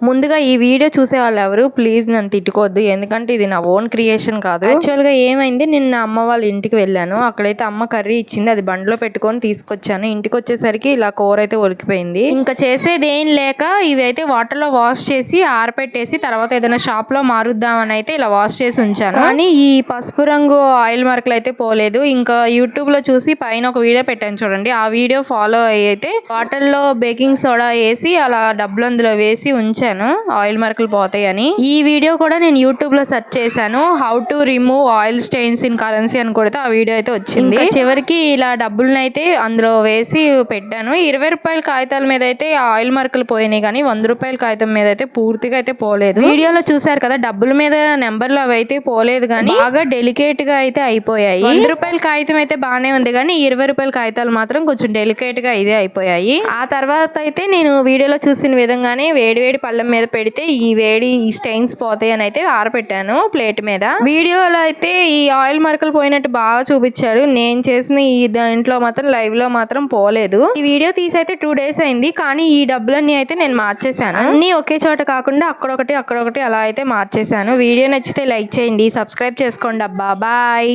ముందుగా ఈ వీడియో చూసే వాళ్ళు ఎవరు ప్లీజ్ నన్ను తిట్టుకోవద్దు, ఎందుకంటే ఇది నా ఓన్ క్రియేషన్ కాదు. యాక్చువల్గా ఏమైంది, నిన్న అమ్మ వాళ్ళ ఇంటికి వెళ్ళాను. అక్కడైతే అమ్మ కర్రీ ఇచ్చింది, అది బండిలో పెట్టుకొని తీసుకొచ్చాను. ఇంటికి వచ్చేసరికి ఇలా కూర అయితే ఒలికిపోయింది. ఇంకా చేసేది ఏం లేక ఇవి అయితే వాటర్ లో వాష్ చేసి ఆరపెట్టేసి తర్వాత ఏదైనా షాప్ లో మారుద్దామని అయితే ఇలా వాష్ చేసి ఉంచాను. కానీ ఈ పసుపు రంగు ఆయిల్ మార్కులు అయితే పోలేదు. ఇంకా యూట్యూబ్ లో చూసి పైన ఒక వీడియో పెట్టాను చూడండి, ఆ వీడియో ఫాలో అయ్యి అయితే వాటర్ లో బేకింగ్ సోడా వేసి అలా డబ్బులు అందులో వేసి ఉంచాను, ఆయిల్ మార్కులు పోతాయని. ఈ వీడియో కూడా నేను యూట్యూబ్ లో సెర్చ్ చేశాను, how to remove oil stains in currency అని కొడితే ఆ వీడియో అయితే వచ్చింది. చివరికి ఇలా డబ్బులను అయితే అందులో వేసి పెట్టాను. 20 రూపాయల కాగితాల మీద అయితే ఆయిల్ మార్కులు పోయినాయి, కానీ 100 రూపాయల కాగితం మీద అయితే పూర్తిగా అయితే పోలేదు. వీడియోలో చూసారు కదా, డబ్బుల మీద నెంబర్లు అవి అయితే పోలేదు, కానీ బాగా డెలికేట్ గా అయితే అయిపోయాయి. 100 రూపాయల కాగితం అయితే బాగానే ఉంది, కానీ 20 రూపాయల కాగితాలు మాత్రం కొంచెం డెలికేట్ గా ఇదే అయిపోయాయి. ఆ తర్వాత అయితే నేను వీడియోలో చూసిన విధంగానే వేడివేడి పళ్ళెం మీద పెడితే ఈ వేడి స్టెయిన్స్ పోతాయి అని అయితే ఆరపెట్టాను ప్లేట్ మీద. వీడియోలో అయితే ఈ ఆయిల్ మార్కులు పోయినట్టు బాగా చూపించాడు, నేను చేసిన ఈ దాంట్లో మాత్రం లైవ్ లో మాత్రం పోలేదు. ఈ వీడియో తీసి అయితే 2 days అయింది, కానీ ఈ డబ్బులన్నీ అయితే నేను మార్చేశాను. అన్ని ఒకే చోట కాకుండా అక్కడొకటి అలా అయితే మార్చేశాను. వీడియో నచ్చితే లైక్ చేయండి, సబ్స్క్రైబ్ చేసుకోండి అబ్బా, బాయ్.